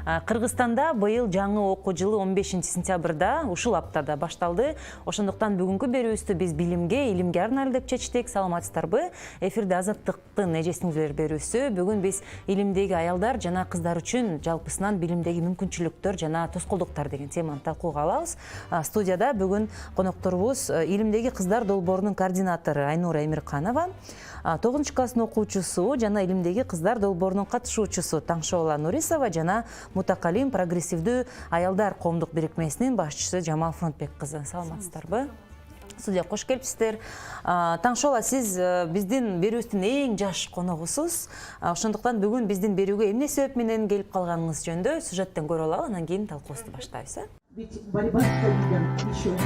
Кыргызстанда быйыл жаңы окуу жылы 15-сентябрда ушул аптада башталды. Ошондуктан бүгүнкү берүүбүздү биз илимге арнайлы деп чечтик. Саламатсыздарбы? Эфирде Азаттыктын эжесиңиздер берүүсү. Бүгүн биз илимдеги аялдар жана кыздар үчүн жалпысынан билимдеги мүмкүнчүлүктөр жана тоскоолдуктар деген теманы талкууга алабыз. Студияда бүгүн конокторубуз илимдеги кыздар долбоорунун координатору Айнура Эмирканова, 9-класстын окуучусу жана илимдеги кыздар долбоорунун катышуучусу Таңшоола Нурисова жана Мутакалим прогрессивдүү аялдар коомдук бирикмесинин башчысы Жамал Фронтбек кызы. Саламатсыздарбы? Студия кош келипсиздер. Таңшоола, сиз биздин берүүбүздүн эң жаш коногусуз. Ошондуктан бүгүн биздин берүүгө эмне себеп менен келип калганыңыз жөнүндө сюжеттен көрүп алалы, анан кийин талкуубузду баштайбыз. Ведь борьба с ковидом еще не...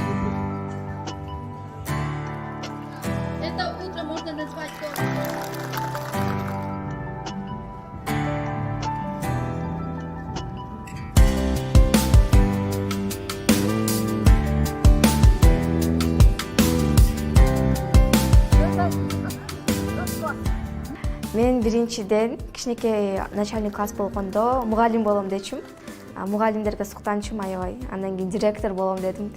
Это утро можно назвать тоже. Мен биринчиден кичинекей начальник класс болгондо мугалим болом дечим. Мугалимдерге суктанчым аябай. Андан кийин директор болом дедим.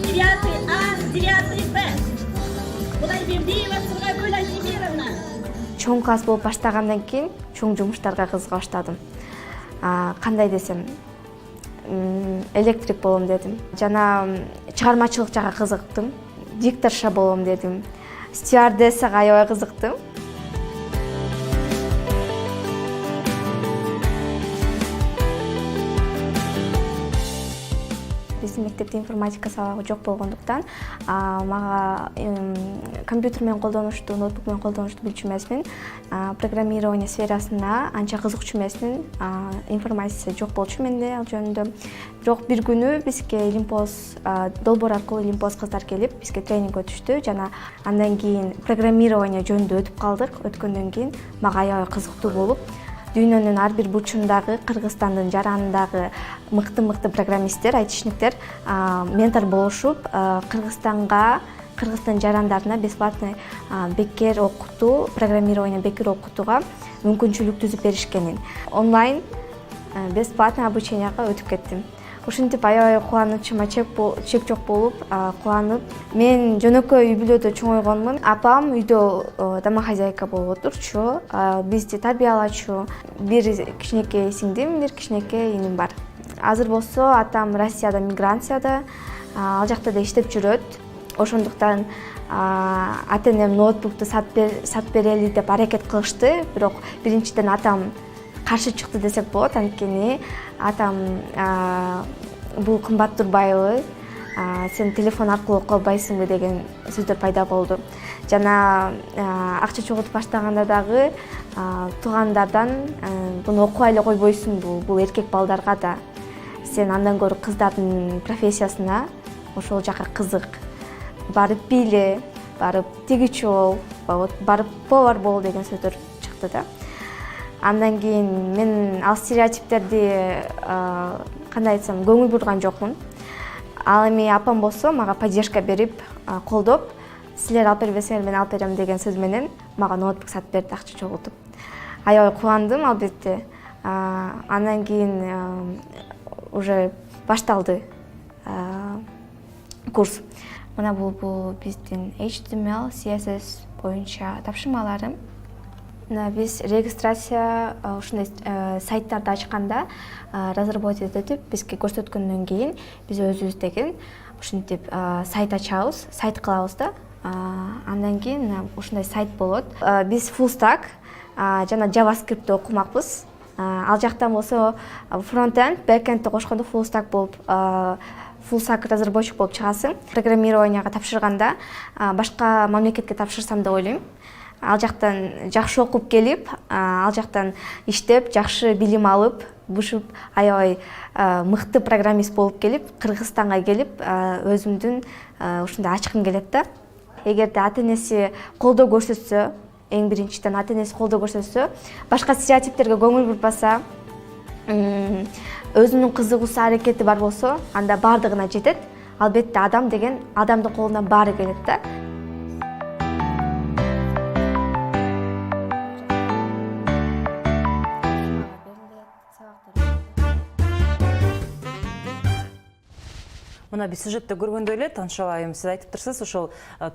9А, 9Б. Кудайбердиева Сургайгүл Альтимировна. Чоң класс болуп баштагандан кийин чоң жумуштарга кызыга баштадым. Кандай десем, электрик болом дедим. Жана чыгармачылык жакка кызыктым. Дикторша болом дедим. Стюардессага аябай кызыктым. Биздин мектепте информатика сабагы жок болгондуктан мага компьютер менен колдонушту, ноутбук менен колдонушту билчү эмесмин. Программирование сферасына анча кызыкчу эмесмин. Информация жок болчу менде ал жөнүндө. Бирок бир күнү бизге Илимпоз долбоор аркылуу Илимпоз кыздар келип бизге тренинг өтүштү жана андан кийин программирование жөнүндө өтүп калдык. Өткөндөн кийин мага аябай кызыктуу болуп, дүйнөнүн ар бир бурчундагы, Кыргызстандын жаранындагы мыкты программисттер, айтишниктер ментор болушуп, Кыргызстан жарандарына бесплатный бекер окутуу, программирование бекер окутууга мүмкүнчүлүк түзүп беришкенин. Онлайн бесплатный обученияга өтүп кеттим. Ушинтип аябай кубанычыма чек жок болуп, кубанып. Мен жөнөкөй үй бүлөдө чоңойгонмун. Апам үйдө домохозяйка болуп отурчу, бизди тарбиялачу. Бир кичинекей сиңдим, бир кичинекей иним бар. Азыр болсо атам Россияда миграцияда, ал жакта да иштеп жүрөт. Ошондуктан ата-энем ноутбукту сатып берели деп аракет кылышты, бирок биринчиден атам каршы чыкты десек болот, анткени атам бул кымбат турбайбы, сен телефон аркылуу окуй албайсыңбы деген сөздөр пайда болду. Жана акча чогултуп баштаганда дагы туугандардан буну окубай эле койбойсуңбу, бул эркек балдарга да, сен андан көрө кыздардын профессиясына ошол жака кызык, барып бийле, барып тигичи бол, барып повар бол деген сөздөр чыкты да. Андан кийин мен ал стереотиптерди кандай айтсам көңүл бурган жокмун. Ал эми апам болсо мага поддержка берип, колдоп, силер алып бербесеңер мен алып берем деген сөз менен мага ноутбук сатып берди акча чогултуп. Аябай кубандым албетте. Андан кийин уже башталды курс. Мына бул биздин HTML, CSS боюнча тапшырмаларым. Биз регистрация ушундай сайттарды ачканда разработать этип бизге көрсөткөндөн кийин биз өзүбүз деген ушинтип сайт ачабыз, сайт кылабыз да. Андан кийин ушундай сайт болот. Биз full stack жана JavaScript окумакпыз. Ал жактан болсо фронт-энд, бэк-эндти кошкондо full stack болуп, full stack разработчик болуп чыгасың. Программированияга тапшырганда башка мамлекетке тапшырсам деп ойлойм. Ал жактан жакшы окуп келип, ал жактан иштеп, жакшы билим алып, бушуп аябай мыкты программист болуп келип, Кыргызстанга келип, өзүмдүн ушундай ачкым келет да. Эгерде ата-энеси колдоо көрсөтсө, эң биринчиден ата-энеси колдоо көрсөтсө, башка стереотиптерге көңүл бурбаса, өзүнүн кызыгуусу, аракети бар болсо, анда бардыгына жетет. Албетте адам деген адамдын колунан баары келет да. Мына биз сюжетте көргөндөй эле Таншова айым, сиз айтып турсуз, ошол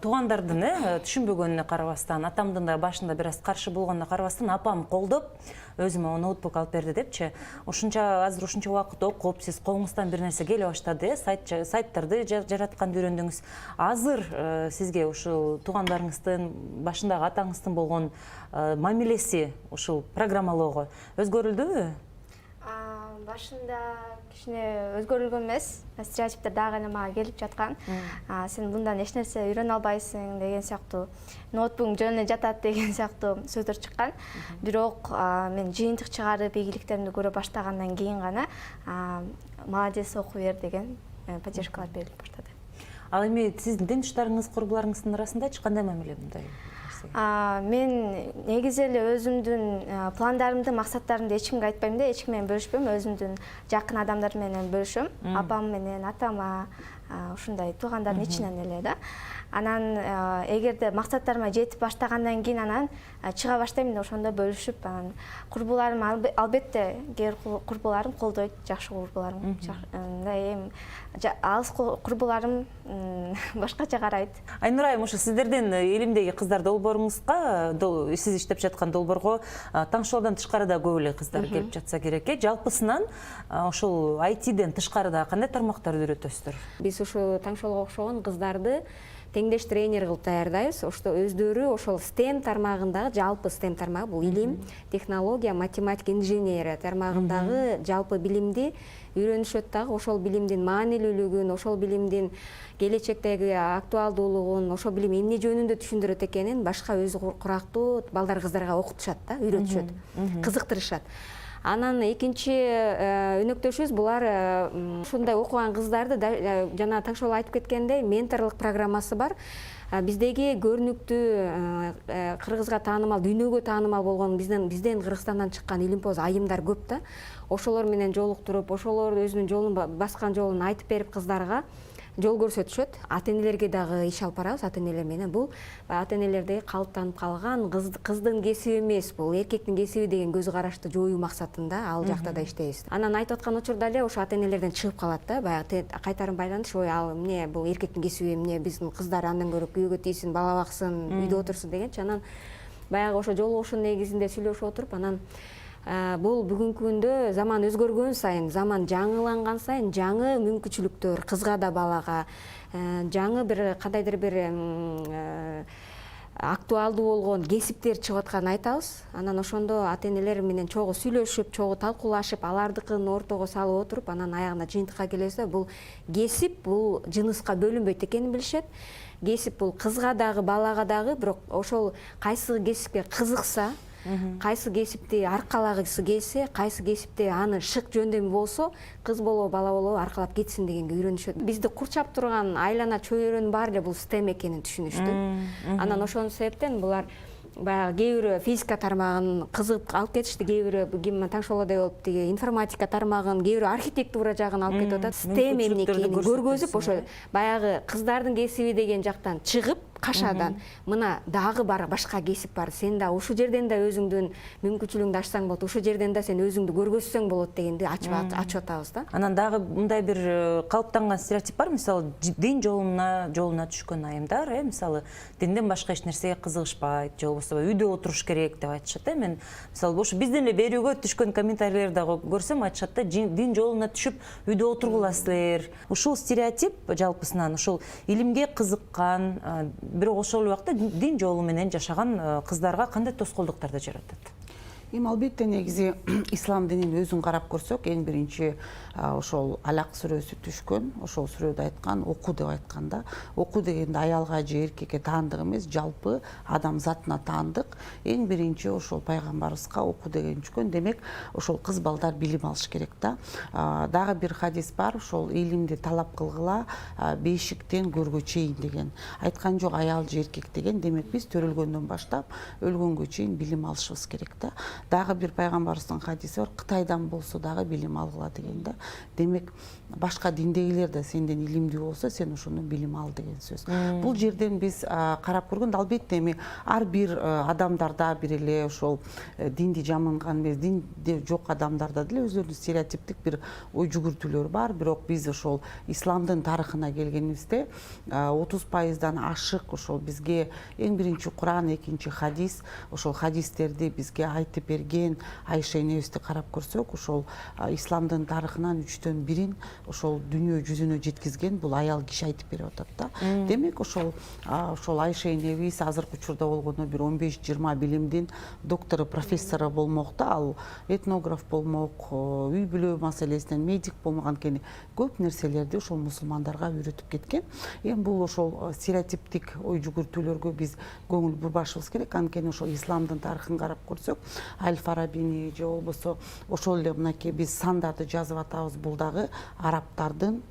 туугандардын түшүнбөгөнүнө карабастан, атамдын да башында бир аз каршы болгонуна карабастан апам колдоп, өзүмө ноутбук алып берди депчи. Азыр ушунча убакыт окуп, сиз колуңуздан бир нерсе келе баштады, сайттарды жаратканды үйрөндүңүз. Азыр сизге ушул туугандарыңыздын, башындагы атаңыздын болгон мамилеси ушул программалоого өзгөрүлдүбү? Башында кичине өзгөрүлгөн эмес, стереотиптер дагы эле мага келип жаткан. Сен мындан эч нерсе үйрөнө албайсың деген сыяктуу, ноутбук жөн эле жатат деген сыяктуу сөздөр чыккан. Бирок мен жыйынтык чыгарып, ийгиликтеримди көрө баштагандан кийин гана молодец, окуу бер деген поддержкалар берилип баштады. Ал эми сиздин ден туштарыңыз, курбуларыңыздын арасындачы кандай мамиле мындай? Мен негизи эле өзүмдүн пландарымды, максаттарымды эч кимге айтпайм да, эч ким менен бөлүшпөйм, өзүмдүн жакын адамдар менен бөлүшөм. Апам менен, атама, ушундай туугандардын ичинен эле да. Анан эгерде максаттарыма жетип баштагандан кийин анан чыга баштайм да, ошондо бөлүшүп, анан курбуларым албетте кээ курбуларым колдойт, жакшы курбуларым. Эми алыс курбуларым башкача карайт. Айнура айым, ошо сиздердин элимдеги кыздар долбооруңузга, сиз иштеп жаткан долбоорго Таңшолдон тышкары да көп эле кыздар келип жатса керек. Жалпысынан ошол IT-ден тышкары да кандай тармактарды үйрөтөсүздөр? Биз ушу Таңшолго окшогон кыздарды теңдеш тренер кылып даярдайбыз. Өздөрү ошол STEM тармагындагы, жалпы STEM тармагы бул илим, технология, математика, инженерия тармагындагы жалпы билимди үйрөнүшөт дагы, ошол билимдин маанилүүлүгүн, ошол билимдин келечектеги актуалдуулугун, ошол билим эмне жөнүндө түшүндүрөт экенин башка өзү курактуу балдар кыздарга окутушат да, үйрөтүшөт, кызыктырышат. Анан экинчи өнөктөшүбүз булар ушундай окуган кыздарды жана Таңшол айтып кеткендей менторлук программасы бар. Биздеги көрүнүктүү Кыргызга таанымал, дүйнөгө таанымал болгон бизден Кыргызстандан чыккан илимпоз айымдар көп да. Ошолор менен жолуктуруп, ошолор өзүнүн жолун баскан жолун айтып берип кыздарга жол көрсөтүшөт. Ата-энелерге дагы иш алып барабыз, ата-энелер менен. Бул ата-энелерде калыптанып калган кыздын кесиби эмес, бул эркектин кесиби деген көз карашты жоюу максатында ал жакта да иштейбиз. Анан айтып аткан учурда эле ошо ата-энелерден чыгып калат да, баягы кайтарым байланыш, ой, ал эмне бул эркектин кесиби, эмне биздин кыздар андан көрө күйөөгө тийсин, бала баксын, үйдө отурсун дегенчи. Анан баягы ошо жолугушуу негизинде сүйлөшүп отуруп, анан бул бүгүнкү күндө заман өзгөргөн сайын, заман жаңыланган сайын жаңы мүмкүнчүлүктөр кызга да балага, жаңы бир кандайдыр бир актуалдуу болгон кесиптер чыгып атканын айтабыз. Анан ошондо ата-энелер менен чогуу сүйлөшүп, чогуу талкуулашып, алардыкын ортого салып отуруп, анан аягына жыйынтыкка келебиз да, бул кесип бул жыныска бөлүнбөйт экенин билишет. Кесип бул кызга дагы, балага дагы, бирок ошол кайсы кесипке кызыкса, кайсы кесипти аркалагысы келсе, кайсы кесипте аны шык жөндөмү болсо, кыз болобу, бала болобу аркалап кетсин дегенге үйрөнүшөт. Бизди курчап турган айлана чөйрөнүн баары эле бул STEM экенин түшүнүштү. Анан ошол себептен булар баягы кээ бирөө физика тармагын кызык алып кетишти, кээ бирөө Таңшолдой болуп тиги информатика тармагын, кээ бирөө архитектура жагын алып кетип атат. STEM эмне экенин көргөзүп, ошо баягы кыздардын кесиби деген жактан чыгып, кашадан мына дагы бар башка кесип бар, сен да ушул жерден да өзүңдүн мүмкүнчүлүгүңдү ачсаң болот, ушул жерден да сен өзүңдү көргөзсөң болот дегенди ачып атабыз да. Анан дагы мындай бир калыптанган стереотип бар, мисалы дин жолуна түшкөн айымдар, мисалы динден башка эч нерсеге кызыгышпайт, же болбосо үйдө отуруш керек деп айтышат. Мен мисалы ошо бизден эле берүүгө түшкөн комментарийлерди дагы көрсөм, айтышат да, дин жолуна түшүп үйдө отургуласыздар. Ушул стереотип жалпысынан ушул илимге кызыккан, бирок ошол убакта дин жолу менен жашаган кыздарга кандай тоскоолдуктарды жаратат? Эми албетте негизи ислам динин өзүн карап көрсөк, эң биринчи ошол Алак сүрөсү түшкөн, ошол сүрөдө айткан оку деп айтканда, оку дегенде аялга же эркекке таандык эмес, жалпы адам затына таандык. Эң биринчи ошол пайгамбарыбызга оку деген түшкөн. Демек, ошол кыз балдар билим алыш керек да. Дагы бир хадис бар, ошол илимди талап кылгыла бешиктен көргө чейин деген. Айткан жок аял же эркек деген. Демек, биз төрөлгөндөн баштап өлгөнгө чейин билим алышыбыз керек да. дагы бир пайгамбарыбыздын хадиси бар, Кытайдан болсо дагы билим алгыла деген да. Демек башка диндегилер да сенден илимдүү болсо, сен ошондон билим ал деген сөз. Бул жерден биз карап көргөндө албетте эми ар бир адамдарда бир эле ошол динди жаманган эмес, динде жок адамдарда деле өзлөрүнүн стереотиптик бир ой жүгүртүүлөр бар. Бирок биз ошол исламдын тарыхына келгенибизде 30%дан ашык ошол бизге эң биринчи Куран, экинчи хадис, ошол хадистерди бизге айтып берген Айша энебизди карап көрсөк, ошол исламдын тарыхынан 3/1 ошол дүйнө жүзүнө жеткизген бул аял киши айтып берип атат да. Демек ошол Айша энебиз азыркы учурда болгондо бир 15-20 билимдин доктору, профессору болмок да, ал этнограф болмок, үй бүлө маселесинен медик болмок, анткени көп нерселерди ошол мусулмандарга үйрөтүп кеткен. Эми бул ошол стереотиптик ой жүгүртүүлөргө биз көңүл бурбашыбыз керек. Анткени ошол исламдын тарыхын карап көрсөк, Аль-Фарабини же болбосо ошол эле мынакей биз сандарды жазып атабыз, бул дагы арабтардын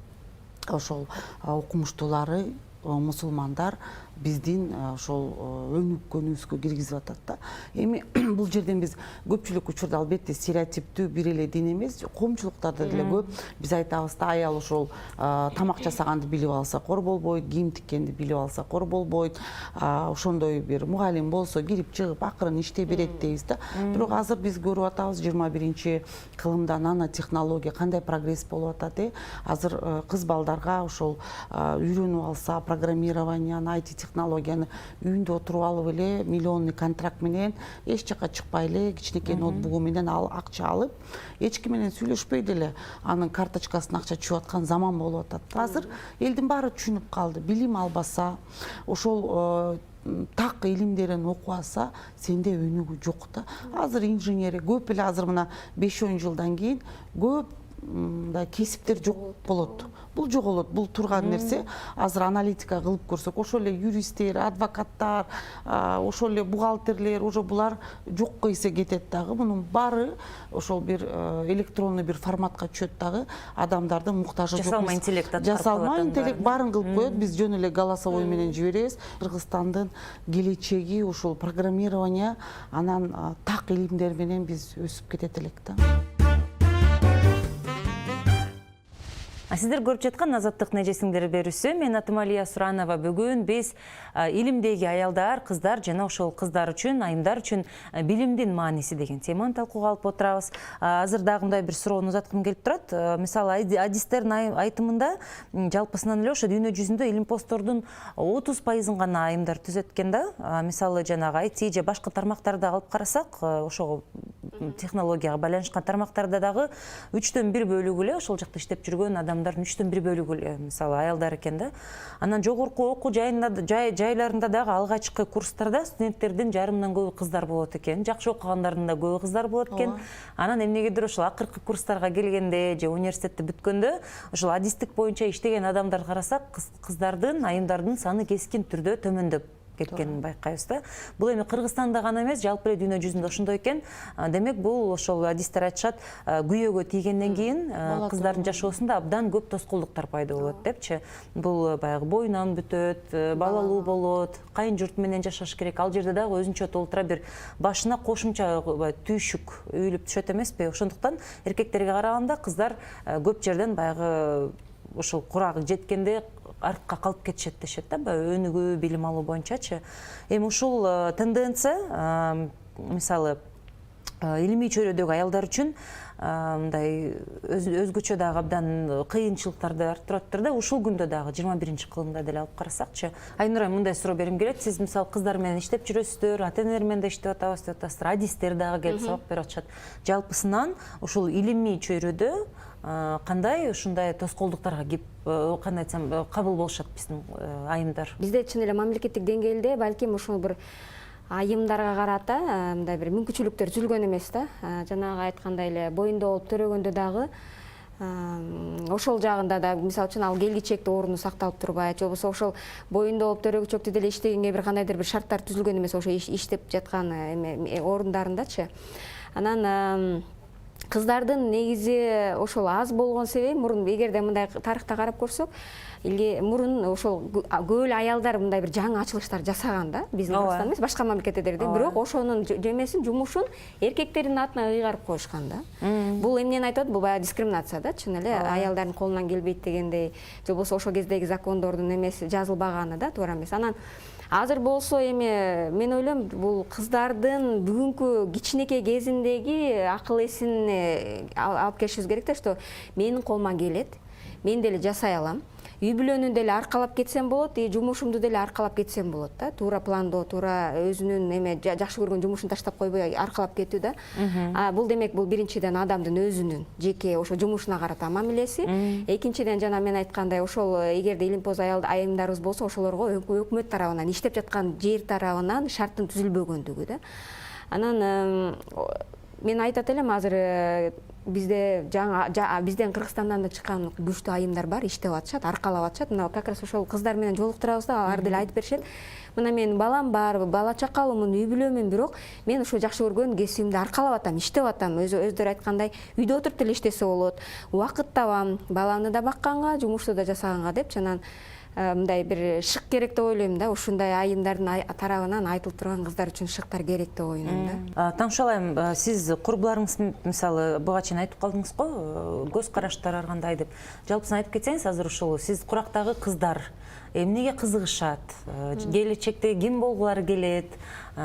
ошол окумуштуулары, мусулмандар биздин ошол өнүккөнүбүзгө киргизип атат да. Эми бул жерден биз көпчүлүк учурда албетте стереотиптүү бир эле дин эмес, коомчулуктарда деле көп биз айтабыз да, аял ошол тамак жасаганды билип алса кор болбойт, кийим тиккенди билип алса кор болбойт, ошондой бир мугалим болсо кирип чыгып акырын иштей берет дейбиз да. Бирок азыр биз көрүп атабыз 21 кылымда нано технология кандай прогресс болуп атат. Азыр кыз балдарга ошол үйрөнүп алса программированияны, IT технологияны үйүндө отуруп алып эле миллионный контракт менен эч жака чыкпай эле кичинекей ноутбугу менен акча алып, эч ким менен сүйлөшпөй деле анын карточкасына акча чыгып аткан заман болуп атат. Азыр элдин баары түшүнүп калды. Билим албаса, ошол так илимдерин окубаса, сенде өнүгүү жок да. Азыр инженер көп эле, азыр мына 5-10 жылдан кийин көп кесиптер жок болот. Бул жоголот, бул турган нерсе. Азыр аналитика кылып көрсөк, ошол эле юристтер, адвокаттар, ошол эле бухгалтерлер, уже булар жокко эсе кетет дагы. Мунун баары ошол бир электронный бир форматка түшөт дагы. Адамдардын муктажы жок. Жасалма интеллект Жасалма интеллект баарын кылып коет. Биз жөн эле голосовой менен жиберебиз. Кыргызстандын келечеги ошол программирование, анан так илимдер менен биз өсүп кетет элек да. Сиздер көрүп жаткан Азаттык нежесиңдер берүүсү. Мен атым Алия Суранова. Бүгүн биз илимдеги аялдар, кыздар жана ошол кыздар үчүн, айымдар үчүн билимдин мааниси деген теманы талкууга алып отурабыз. Азыр дагы мындай бир суроону узаткым келип турат. Мисалы, адистердин айтымында жалпысынан эле ошо дүйнө жүзүндө илим посттордун 30%-ын гана айымдар түзөт экен да. Мисалы, жанагы IT же башка тармактарды алып карасак, ошого технологияга байланышкан тармактарда дагы 3/1 бөлүгү эле ошол жакта иштеп жүргөн адамдардын 3/1 бөлүгү эле мисалы аялдар экен да. Анан жогорку окуу жайларында дагы алгачкы курстарда студенттердин жарымынан көбү кыздар болот экен. Жакшы окугандардын да көбү кыздар болот экен. Анан эмнегедир ошол акыркы курстарга келгенде же университетти бүткөндө ошол адистик боюнча иштеген адамдар карасак, кыздардын, айымдардын саны кескин түрдө төмөндөп кеткенин байкайбыз да. Бул эми Кыргызстанда гана эмес, жалпы эле дүйнө жүзүндө ошондой экен. Демек бул ошол адистер айтышат, күйөөгө тийгенден кийин кыздардын жашоосунда абдан көп тоскоолдуктар пайда болот депчи. Бул баягы боюнан бүтөт, балалуу болот, кайын журт менен жашаш керек. Ал жерде дагы өзүнчө толтура бир башына кошумча түйшүк үйүлүп түшөт эмеспи? Ошондуктан эркектерге караганда кыздар көп жерден баягы ошол курагы жеткенде артка калып кетишет дешет да, өнүгүү, билим алуу боюнчачы. Эми ушул тенденция, мисалы, илимий чөйрөдөгү аялдар үчүн мындай өзгөчө дагы абдан кыйынчылыктарды арттырып атат да. Ушул күндө дагы 21 кылымда деле алып карасакчы. Айнура, мындай суроо берим келет. Сиз мисалы кыздар менен иштеп жүрөсүздөр, ата-энелер менен да иштеп атабыз деп атасыздар, адистер дагы келип сабак берип атышат. Жалпысынан ушул илимий чөйрөдө кандай ушундай тоскоолдуктарга кеп, кандай айтсам, кабыл болушат биздин айымдар? Бизде чын эле мамлекеттик деңгээлде балким ушул бир айымдарга карата мындай бир мүмкүнчүлүктөр түзүлгөн эмес да. Жанагы айткандай эле боюнда болуп төрөгөндө дагы ошол жагында да мисалы үчүн ал келгичекте орунду сакталып турбайт, же болбосо ошол боюнда болуп төрөгүчөктү деле иштегенге бир кандайдыр бир шарттар түзүлгөн эмес ошо иштеп жаткан орундарындачы. Анан кыздардын негизи ошол аз болгон себеби мурун эгерде мындай тарыхта карап көрсөк, мурун ошол көп эле аялдар мындай бир жаңы ачылыштар жасаган да, биздин Кыргызстанда эмес, башка мамлекеттерде. Бирок ошонун жемесин, жумушун эркектердин атына ыйгарып коюшкан да. Бул эмнени айтат? Бул баягы дискриминация да, чын эле аялдардын колунан келбейт дегендей, же болбосо ошол кездеги закондордун эмеси жазылбаганы да, туура эмес. Анан азыр болсо эми мен ойлойм, бул кыздардын бүгүнкү кичинекей кезиндеги акыл эсин алып келишибиз керек да, что менин колума келет, мен деле жасай алам. Үй бүлөнү деле аркалап кетсем болот, жумушумду деле аркалап кетсем болот да. Туура пландоо, туура өзүнүн эме жакшы көргөн жумушун таштап койбой аркалап кетүү да. Бул демек бул биринчиден адамдын өзүнүн жеке ошо жумушуна карата мамилеси. Экинчиден жана мен айткандай, ошол эгерде илимпоз айымдарыбыз болсо, ошолорго өкмөт тарабынан, иштеп жаткан жер тарабынан шарттын түзүлбөгөндүгү да. Анан мен айтат элем, азыр бизде бизден Кыргызстандан да чыккан күчтүү айымдар бар, иштеп атышат, аркалап атышат. Мына как раз ошол кыздар менен жолуктурабыз да, алар деле айтып беришет. Мына менин балам бар, бала чакалуумун, үй бүлөмүн, бирок мен ушул жакшы көргөн кесибимди аркалап атам, иштеп атам. Өздөрү айткандай, үйдө отуруп деле иштесе болот, убакыт табам, баламды да бакканга, жумушту да жасаганга деп, анан мындай бир шык керек деп ойлойм да. Ушундай айымдардын тарабынан айтылып турган кыздар үчүн шыктар керек деп ойлойм да. Таңшалайм, сиз курбуларыңыз мисалы буга чейин айтып калдыңыз го, көз караштары ар кандай деп. Жалпысын айтып кетсеңиз, азыр ушул сиз курактагы кыздар эмнеге кызыгышат? Келечекте ким болгулары келет?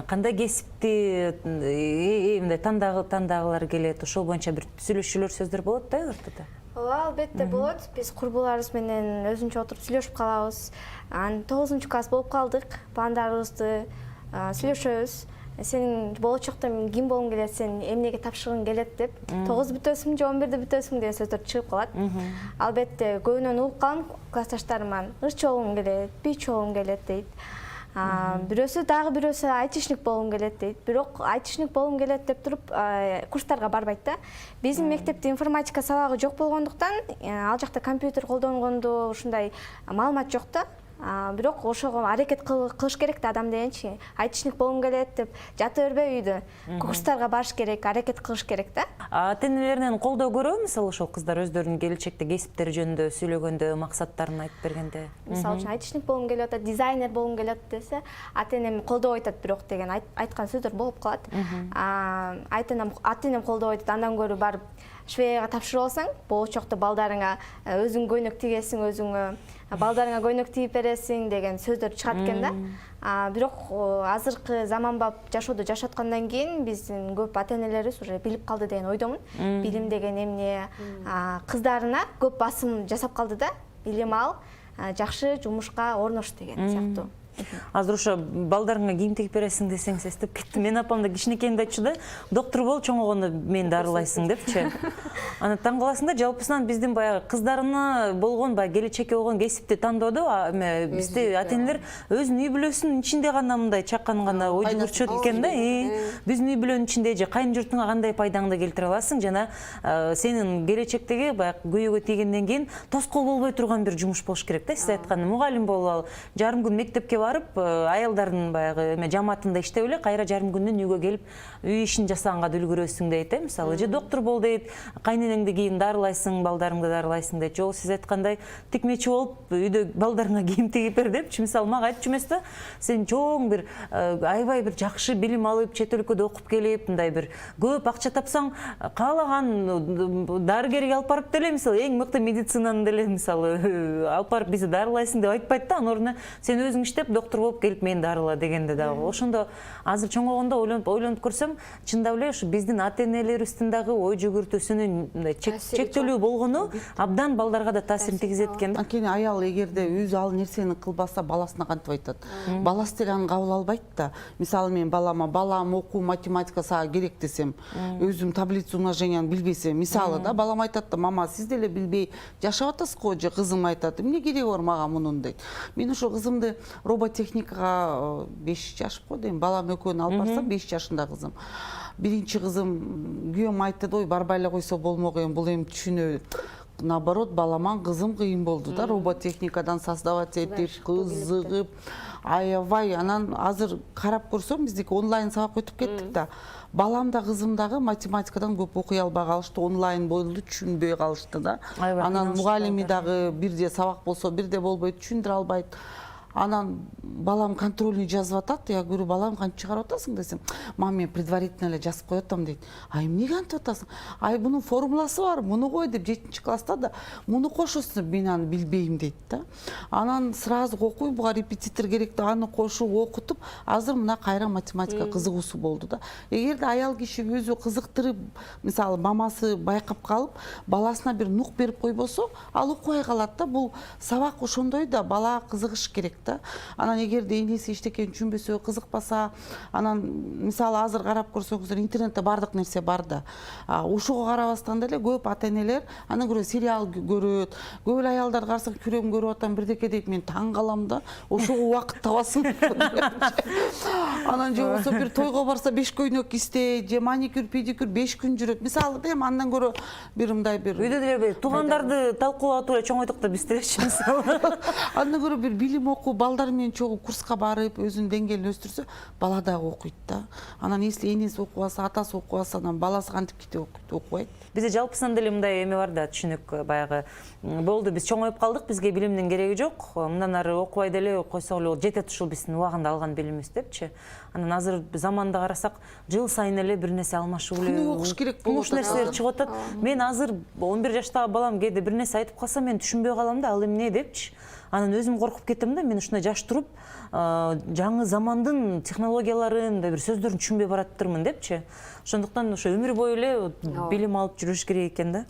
Кандай кесипти мындай тандагылары келет? Ошол боюнча бир сүйлөшүүлөр, сөздөр болот да ортодо? Ооба, албетте болот. Биз курбуларыбыз менен өзүнчө отуруп сүйлөшүп калабыз. 9-класс болуп калдык. Пландарыбызды сүйлөшөбүз. Сенин болочокто ким болгуң келет, сен эмнеге тапшыргың келет деп. 9 бүтөсүң же 11 бүтөсүң деген сөздөр чыгып калат. Албетте көбүнөн угуп калам классташтарыман. Ырчы болгум келет, бийчи болгум келет дейт. Дагы бирөөсү айтишник болгум келет дейт. Бирок айтишник болгум келет деп туруп курстарга барбайт да. Биздин мектепте информатика сабагы жок болгондуктан, ал жакта компьютер колдонгонду ушундай маалымат жок да. Бирок ошого аракет кылыш керек да, адам дегенчи. Айтишник болгум келет деп жата бербей үйдө. Курстарга барыш керек, аракет кылыш керек да. Ата-энелеринен колдоо көрөбү, мисалы ошол кыздар өздөрүнүн келечекте кесиптери жөнүндө сүйлөгөндө, максаттарын айтып бергенде? Мисалы үчүн айтишник болгум келип атат, дизайнер болгум келет десе, ата-энем колдобой атат, бирок деген айткан сөздөр болуп калат. Ата-энем колдобой атат, андан көрө барып швейга тапшырып алсаң, болочокто балдарыңа өзүң көйнөк тигесиң, өзүңө балдарыңа көйнөк тигип бересиң деген сөздөр чыгат экен да. Бирок азыркы заманбап жашоодо жашаткандан кийин биздин көп ата-энелерибиз уже билип калды деген ойдомун. Билим деген эмне, кыздарына көп басым жасап калды да. Илим ал, жакшы жумушка орнош деген сыяктуу. Азыр ошо балдарыңа кийим тигип бересиң десеңиз эстеп кеттим. Мен апам да кичинекейимде айтчу да, доктор бол, чоңойгондо мени дарылайсың депчи. Аны таң каласың да, жалпысынан биздин баягы кыздарына болгон баягы келечекке болгон кесипти тандоодо бизде ата-энелер өзүнүн үй бүлөсүнүн ичинде гана мындай чакан гана ой жүгүртүшөт экен да. Биздин үй бүлөнүн ичинде же кайын журтуңа кандай пайдаңды келтире аласың, жана сенин келечектеги баягы күйөөгө тийгенден кийин тоскоол болбой турган бир жумуш болуш керек да. Сиз айткан мугалим болуп ал, жарым күн мектепке барып, аялдардын баягы жамаатында иштеп эле, кайра жарым күндөн үйгө келип, үй ишин жасаганга да үлгүрөсүң дейт, мисалы. Же доктор бол дейт, кайненеңди кийин дарылайсың, балдарыңды дарылайсың дейт. Жол сиз айткандай тикмечи болуп, үйдө балдарыңа кийим тигип бер депчи. Мисалы, мага айтчу эмес да, сен чоң бир аябай бир жакшы билим алып, чет өлкөдө окуп келип, мындай бир көп акча тапсаң, каалаган дарыгерге алып барып деле, мисалы, эң мыкты медицинаны деле, мисалы, алып барып бизди дарылайсың деп айтпайт да. Анын ордуна сен өзүң иштеп, доктор болуп келип мени дарыла дегенде дагы. Ошондо азыр чоңойгондо ойлонуп көрсөм, чындап эле ушу биздин ата-энелерибиздин дагы ой жүгүртүүсүнүн чектелүү болгону абдан балдарга да таасирин тийгизет экен. Анткени аял эгерде өзү ал нерсени кылбаса, баласына кантип айтат? Баласы деле аны кабыл албайт да. Мисалы, мен балам окуу, математика сага керек десем, өзүм таблица умноженияны билбесем, мисалы да, балам айтат да, мама, сиз деле билбей жашап атасыз го, же кызым айтат, эмне кереги бар мага мунун дейт. Мен ошо кызымды роботехникага 5 жаш го дейм, балам экөөнү алып барсам, 5 жашында кызым. Биринчи кызым күйөөм айтты да, ой барбай эле койсо болмок эми, бул эми түшүнө наоборот баламан кызым кыйын болду да, роботехникадан создавать этип кызыгып аябай. Анан азыр карап көрсөм биздики онлайн сабак өтүп кеттик да. Балам да кызым дагы математикадан көп окуй албай калышты, онлайн болду, түшүнбөй калышты да. Анан мугалими дагы бирде сабак болсо бирде болбойт, түшүндүрө албайт. Анан балам контрольный жазып атат. Я говорю, балам канча чыгарып атасың десем, мам мен предварительно эле жазып коюп атам дейт. Ай эмнеге антип атасың? Ай бунун формуласы бар, муну кой деп 7-класста да муну кошосуң, мен аны билбейм дейт да. Анан сразу окуй, буга репетитор керек да, аны кошуп окутуп, азыр мына кайра математика кызыгуусу болду да. Эгерде аял киши өзү кызыктырып, мисалы мамасы байкап калып, баласына бир нук берип койбосо, ал окубай калат да. Бул сабак ошондой да, бала кызыгыш керек. Анан эгерде энеси эчтекени түшүнбөсө, кызыкпаса, анан мисалы азыр карап көрсөңүздөр интернетте бардык нерсе бар да. Ошого карабастан деле көп ата-энелер анан көрө сериал көрөт. Көп эле аялдар карасаң күрөм көрүп атам бирдеке дейт, мен таң калам да. Ошого убакыт табасың. Анан же болсо бир тойго барса 5 көйнөк истейт, же маникюр, педикюр 5 күн жүрөт. Мисалы да, андан көрө бир мындай бир Үйдө деле туугандарды талкуулап эле чоңойтук биз делечи мисалы. Андан көрө бир билим окуу, балдар менен чогуу курска барып, өзүнүн деңгээлин өстүрсө, бала дагы окуйт да. Анан если энеси окубаса, атасы окубаса, анан баласы кантип кетип окубайт. Бизде жалпысынан деле мындай эме бар да, түшүнүк баягы. Болду, биз чоңоюп калдык, бизге билимдин кереги жок. Мындан ары окубай деле койсок эле жетет ушул биздин убагында алган билимибиз депчи. Анан азыр заманда карасак, жыл сайын эле бир нерсе алмашуу эле. Күнү окуш керек болот. Окуш нерселер чыгып атат. Мен азыр 11 жаштагы балам кээде бир нерсе айтып калса, мен түшүнбөй калам да, ал эмне депчи. Анан өзүм коркуп кетем да, мен ушундай жаш туруп, жаңы замандын технологияларын да бир сөздөрүн түшүнбөй бараттырмын депчи. Ошондуктан ошо өмүр бою эле билим алып жүрүш керек экен да.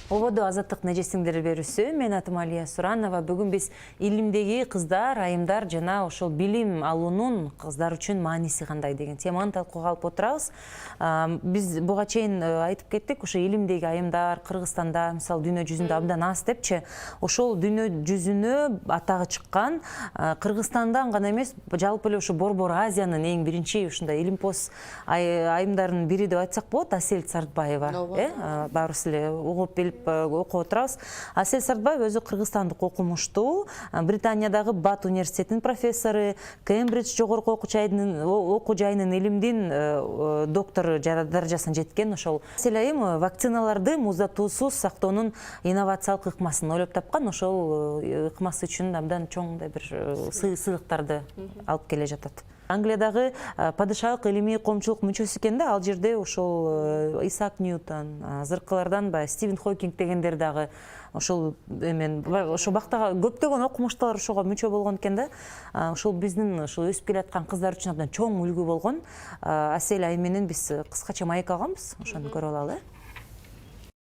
Ободу азаттык нежесиңдер берүүсү. Мен атым Алия Суранова. Бүгүн биз илимдеги кыздар, айымдар жана ошол билим алуунун кыздар үчүн мааниси кандай деген теманы талкууга алып отурабыз. Биз буга чейин айтып кеттик, ошо илимдеги айымдар Кыргызстанда, мисалы дүйнө жүзүндө абдан аз депчи. Ошол дүйнө жүзүнө атагы чыккан Кыргызстандан гана эмес, жалпы эле ошо Борбор Азиянын эң биринчи ушундай илимпоз айымдарынын бири деп айтсак болот, Асель Сартбаева. Баарыбыз эле угуп билип окуп отурабыз. Асель Сартбаева өзү кыргызстандык окумуштуу, Британиядагы Бат университетинин профессору, Кембридж жогорку окуу жайынын илимдин доктору даражасына жеткен. Ошол Асель айым вакциналарды муздатуусуз сактоонун инновациялык ыкмасын ойлоп тапкан. Ошол ыкмасы үчүн абдан чоң бир сыйлыктарды алып келе жатат. Англиядагы падышалык илимий коомчулук мүчөсү экен да, ал жерде ошол Исаак Ньютон, азыркылардан Стивен Хокинг дегендер дагы ошол эмен ошол бактагы көптөгөн окумуштуулар ошого мүчө болгон экен да. Ошол биздин ошол өсүп келаткан кыздар үчүн абдан чоң үлгү болгон. Асель айым менен биз кыскача маек алганбыз, ошону көрүп алалы.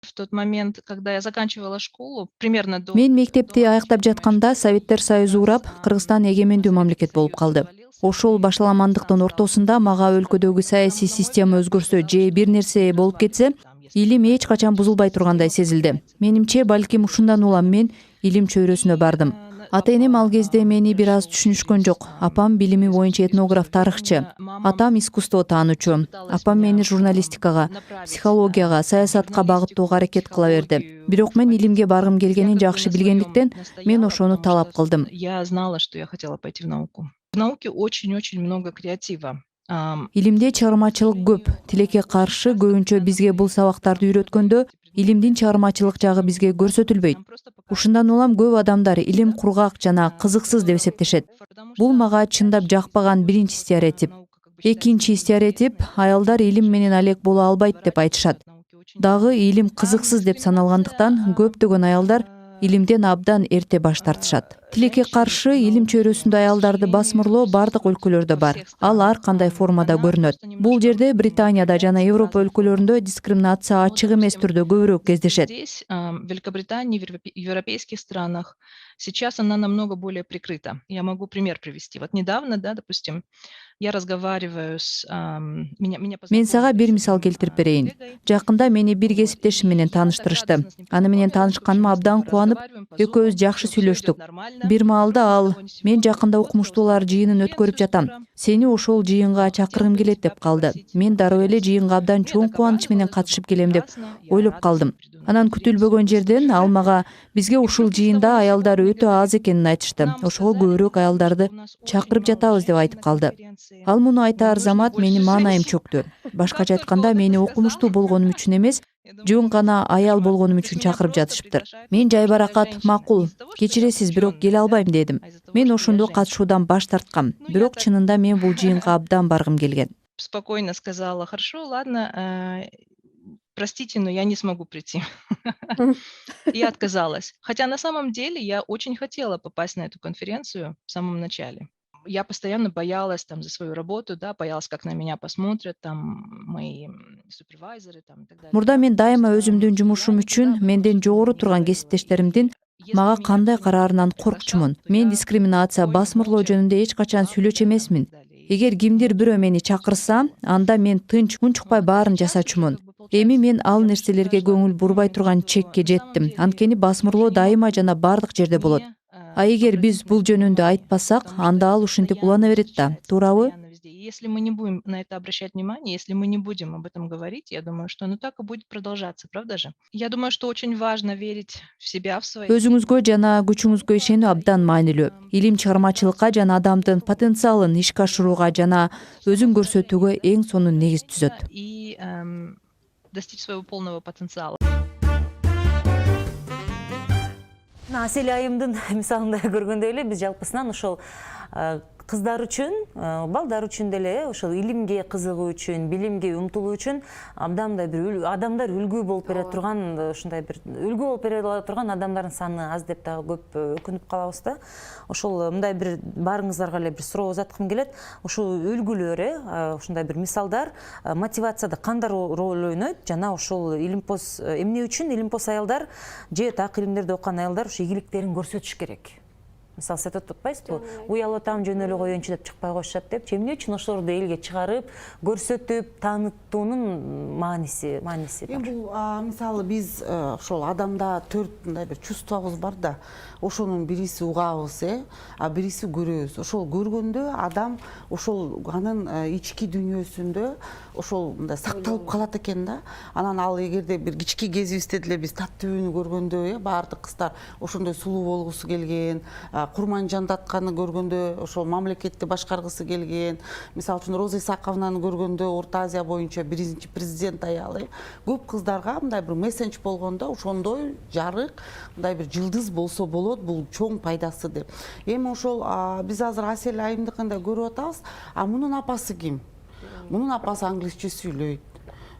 В тот момент, когда я заканчивала школу, примерно до... Мен мектепти аяктап жатканда Советтер Союзу урап, Кыргызстан эгемендүү мамлекет болуп калды. Ошол башаламандыктын ортосунда мага өлкөдөгү саясий система өзгөрсө же бир нерсе болуп кетсе, илим эч качан бузулбай тургандай сезилди. Менимче, балким ушундан улам мен илим чөйрөсүнө бардым. Ата-энем ал кезде мени бир аз түшүнүшкөн жок. Апам билими боюнча этнограф, тарыхчы. Атам искусство таануучу. Апам мени журналистикага, психологияга, саясатка багыттоого аракет кыла берди. Бирок мен илимге баргым келгенин жакшы билгендиктен мен ошону талап кылдым. Я знала, что я хотела пойти в науку. В науке очень-очень много креатива. Илимде чыгармачылык көп. Тилекке каршы көбүнчө бизге бул сабактарды үйрөткөндө илимдин чыгармачылык жагы бизге көрсөтүлбөйт. Ушундан улам көп адамдар илим кургак жана кызыксыз деп эсептешет. Бул мага чындап жакпаган биринчи стереотип. Экинчи стереотип, аялдар илим менен алек боло албайт деп айтышат. Дагы илим кызыксыз деп саналгандыктан көптөгөн аялдар илимден абдан эрте баш тартышат. Тилекке каршы илим чөйрөсүндө аялдарды басмырлоо бардык өлкөлөрдө бар. Ал ар кандай формада көрүнөт. Бул жерде Британияда жана Европа өлкөлөрүндө дискриминация ачык эмес түрдө көбүрөөк кездешет. Здесь, в Великобритании, в европейских странах, сейчас она намного более прикрыта. Я могу пример привести. Вот недавно, да, допустим, я разговариваю с... Мен сага бир мисал келтирип берейин. Жакында мени бир кесиптешим менен тааныштырышты. Аны менен таанышканыма абдан кубанып, экөөбүз жакшы сүйлөштүк. Бир маалда ал мен жакында окумуштуулар жыйынын өткөрүп жатам. Сени ошол жыйынга чакыргым келет деп калды. Мен дароо эле жыйынга абдан чоң кубаныч менен катышып келем деп ойлоп калдым. Анан күтүлбөгөн жерден ал мага бизге ушул жыйында аялдар өтө аз экенин айтышты. Ошого көбүрөөк аялдарды чакырып жатабыз деп айтып калды. Ал муну айтаар замат менин маанайым чөктү. Башкача айтканда мени окумуштуу болгонум үчүн эмес, жөн гана аял болгонум үчүн чакырып жатышыптыр. Мен жайбаракат макул, кечиресиз, бирок келе албайм дедим. Мен ошондо катышуудан баш тарткам. Бирок чынында мен бул жыйынга абдан баргым келген. Спокойно сказала: хорошо, ладно, простите, но я не смогу прийти. И отказалась. Хотя на самом деле я очень хотела попасть на эту конференцию в самом начале. Я постоянно боялась там за свою работу, да, боялась, как на меня посмотрят там мои супервайзеры там и так далее. Мурда мен дайыма өзүмдүн жумушум үчүн менден жогору турган кесиптештеримдин мага кандай караарынан коркчумун. Мен дискриминация, басмырлоо жөнүндө эч качан сүйлөчү эмесмин. Эгер кимдир бирөө мени чакырса, анда мен тынч унчукпай баарын жасачумун. Эми мен ал нерселерге көңүл бурбай турган чекке жеттим. Анткени басмырлоо дайыма жана бардык жерде болот. А эгер биз бул жөнүндө айтпасак, анда ал ушинтип улана берет да, туурабы? Если мы не будем на это обращать внимание, если мы не будем об этом говорить, я думаю, что оно так и будет продолжаться, правда же? Я думаю, что очень важно верить в себя, в свои... Өзүңүзгө жана күчүңүзгө ишенүү абдан маанилүү. Илим чыгармачылыкка жана адамдын потенциалын ишке ашырууга жана өзүн көрсөтүүгө эң сонун негиз түзөт. И достичь своего полного потенциала. Асель айымдын мисалында көргөндөй эле биз жалпысынан ошол кыздар үчүн, балдар үчүн деле ошол илимге кызыгуу үчүн, билимге умтулуу үчүн абдан бир адамдар үлгү болуп бере турган, ушундай бир үлгү болуп бере турган адамдардын саны аз деп дагы көп өкүнүп калабыз да. Ошол мындай бир баарыңыздарга эле бир суроо узаткым келет. Ошол үлгүлөр, ушундай бир мисалдар мотивацияда кандай роль ойнойт жана ошол илимпоз эмне үчүн илимпоз аялдар же так илимдерди окуган аялдар ошо ийгиликтерин көрсөтүш керек? Мисалы, сет отпайсызбы? Уял отам жөн эле коеюнчу деп чыкпай коюшат деп. Эмне үчүн ошолорду элге чыгарып, көрсөтүп, тааныттуунун мааниси бар. Бул мисалы биз ошол адамда 4 мындай бир чувствобуз бар да. Ошонун бириси угабыз, а бириси көрөбүз. Ошол көргөндө адам ошол анын ички дүйнөсүндө ошол мындай сакталып калат экен да. Анан ал эгерде бир кички кезибизде деле биз таттөөнү көргөндө, баардык кыздар ошондой сулуу болгусу келген, курман жандатканы көргөндө ошол мамлекетти башкаргысы келген, мисалы үчүн Роза Исаковнаны көргөндө Орто Азия боюнча биринчи президент аялы, көп кыздарга мындай бир месседж болгондо ошондой жарык, мындай бир жылдыз болсо болот, бул чоң пайдасы деп. Эми ошол биз азыр Асель айымдыкында көрүп атабыз, мунун апасы ким? Мунун апасы англисче сүйлөйт.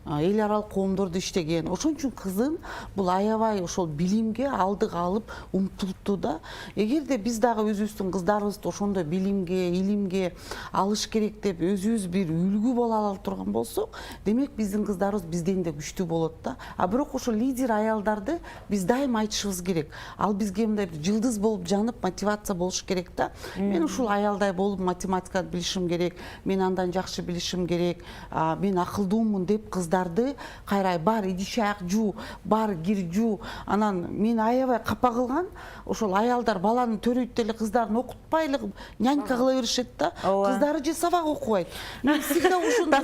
Эл аралык коомдордо иштеген. Ошон үчүн кызым бул аябай ошол билимге алдыга алып умтулупту да. Эгерде биз дагы өзүбүздүн кыздарыбызды ошондой билимге, илимге алыш керек деп өзүбүз бир үлгү боло ала турган болсок, демек биздин кыздарыбыз бизден да күчтүү болот да. Бирок ошол лидер аялдарды биз дайыма айтышыбыз керек. Ал бизге мындай бир жылдыз болуп жанып мотивация болуш керек да. Мен ушул аялдай болуп математиканы билишим керек, мен андан жакшы билишим керек, мен акылдуумун деп кыздар кайрай бар идиш аяк жуу, бар кир жуу. Анан мен аябай капа кылган, ошол аялдар баланы төрөйт деле кыздарын окутпай эле нянька кыла беришет да. Кыздары же сабак окубайт. Мен всегда ушундай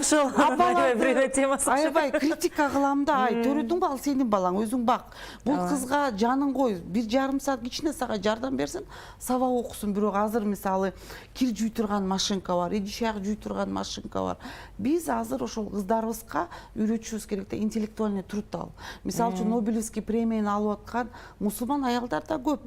аябай критика кылам да. Төрөдүңбү, ал сенин балаң, өзүң бак. Бул кызга жанын кой, 1,5 саат кичине сага жардам берсин, сабак окусун. Бирок азыр мисалы кир жуй турган машинка бар, идиш аяк жуй турган машинка бар. Биз азыр ошол кыздарыбызга үйрөтүшүбүз керек да, интеллектуальный труд ал. Мисалы үчүн Нобелевский премияны алып аткан мусулман аялдар да көп.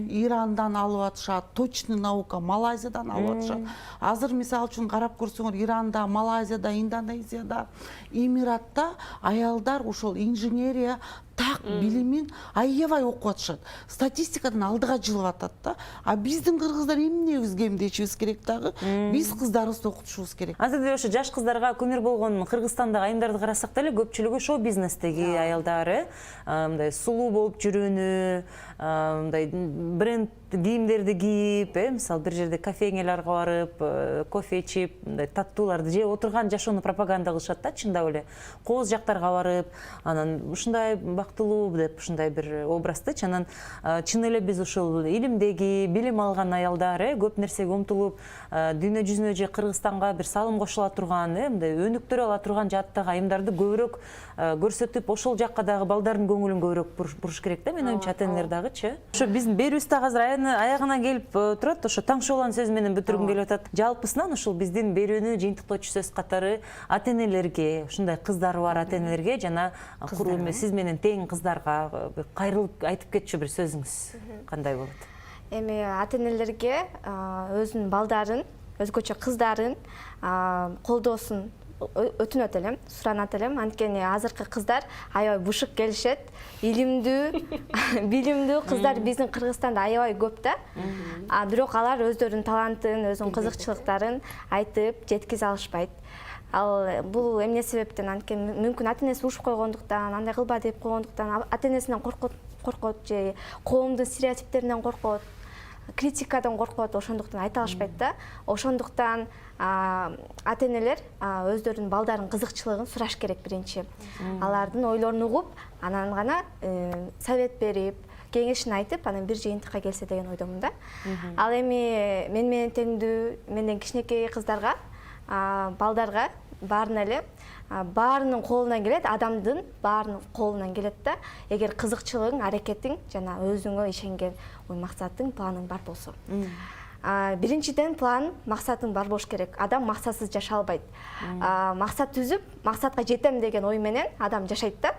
Ирандан алып атышат, точный наука, Малайзиядан алып атышат. Азыр мисалы үчүн карап көрсөңөр, Иранда, Малайзияда, Индонезияда, Эмиратта аялдар ошол инженерия так билимин аябай окуп атышат. Статистикадан алдыга жылып атат да. Биздин кыргыздар эмнебизге эмдешибиз керек дагы? Биз кыздарыбызды окутушубуз керек. Азыр деле ошо жаш кыздарга көмүр болгон Кыргызстандагы айымдарды карасак деле көпчүлүгү шоу бизнестеги аялдар, мындай сулуу болуп жүрүүнү, мындай бренд кийимдерди кийип, мисалы бир жерде кафенелерге барып, кофе ичип, мындай таттууларды жеп отурган жашоону пропаганда кылышат да, чындап эле. Кооз жактарга барып, анан ушундай сыяктуулуу деп ушундай бир образды. Анан чын эле биз ушул илимдеги, билим алган аялдар көп нерсеге умтулуп, дүйнө жүзүнө же Кыргызстанга бир салым кошула турган, мындай өнүктүрө ала турган жааттагы айымдарды көбүрөөк көрсөтүп, ошол жакка дагы балдардын көңүлүн көбүрөөк буруш керек да, мен оюмча ата энелер дагычы. Ошо биздин берүүбүз дагы азыр аягына келип турат. Ошо Таңшооланын сөзү менен бүтүргүм келип атат. Жалпысынан ушул биздин берүүнү жыйынтыктоочу сөз катары ата энелерге, ушундай кыздары бар ата энелерге жана сиз менен тең кыздарга кайрылып айтып кетчү бир сөзүңүз кандай болот? Эми ата энелерге өзүнүн балдарын, өзгөчө кыздарын колдоосун өтүнөт элем, суранат элем. Анткени азыркы кыздар аябай бушук келишет, илимдүү, билимдүү кыздар биздин Кыргызстанда аябай көп да. Бирок алар өздөрүнүн талантын, өзүнүн кызыкчылыктарын айтып жеткизе алышпайт. Ал бул эмне себептен? Анткени мүмкүн ата энеси урушуп койгондуктан, андай кылба деп койгондуктан, ата энесинен коркот же коомдун стереотиптеринен коркот, критикадан коркот, ошондуктан айта алышпайт да. Ошондуктан ата энелер өздөрүнүн балдарынын кызыкчылыгын сураш керек биринчи. Алардын ойлорун угуп, анан гана совет берип, кеңешин айтып, анан бир жыйынтыкка келсе деген ойдомун да. Ал эми менен теңдүү, менден кичинекей кыздарга, балдарга баарына эле баарынын колунан келет, адамдын баарынын колунан келет да. Эгер кызыкчылыгың, аракетиң жана өзүңө ишенген ой максатың, планың бар болсо. Биринчиден план, максатың бар болуш керек. Адам максатсыз жашай албайт. Максат түзүп, максатка жетем деген ой менен адам жашайт да.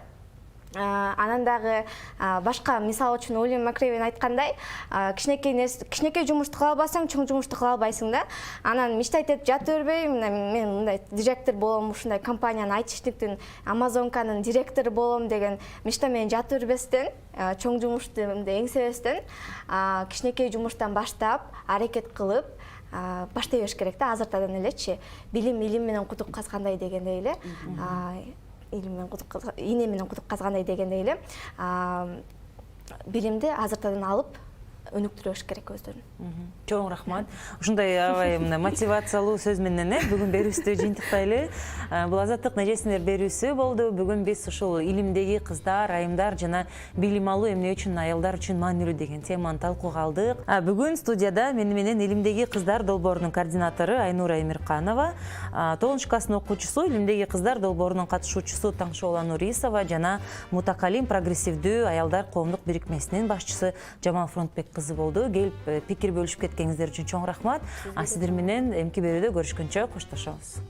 Анан дагы башка мисал үчүн Уильям Макревен айткандай, кичинекей жумушту кыла албасаң, чоң жумушту кыла албайсың да. Анан мечтать этип жата бербей, мен мындай директор болом, ушундай компаниянын айтыштыктын, Амазонканын директору болом деген мечта менен жата бербестен, чоң жумушту эңсебестен, кичинекей жумуштан баштап, аракет кылып баштай бериш керек да. Азыртадан элечи, билим менен кудук казгандай дегендей эле. Ийне менен кудук казгандай дегендей эле, билимди азыртадан алып өнүктүрүш керек өздөрүн. Чоң рахмат. Ушундай аябай мотивациялуу сөз менен бүгүн берүүбүздү жыйынтыктайлы. Бул Азаттык нежесиндер берүүсү болду. Бүгүн биз ушул илимдеги кыздар, айымдар жана билим алуу эмне үчүн аялдар үчүн маанилүү деген теманы талкууга алдык. Бүгүн студияда менен илимдеги кыздар долбоорунун координатору Айнура Эмирканова, 9 класстын окуучусу, илимдеги кыздар долбоорунун катышуучусу Таңшоолан Нурисова жана Мутакалим прогрессивдүү аялдар коомдук бирикмесинин башчысы Жамал Фронтбек кызы болду. Келип пикир бөлүшүп кеткениңиздер үчүн чоң рахмат. Сиздер менен эмки берүүдө көрүшкөнчө коштошобуз.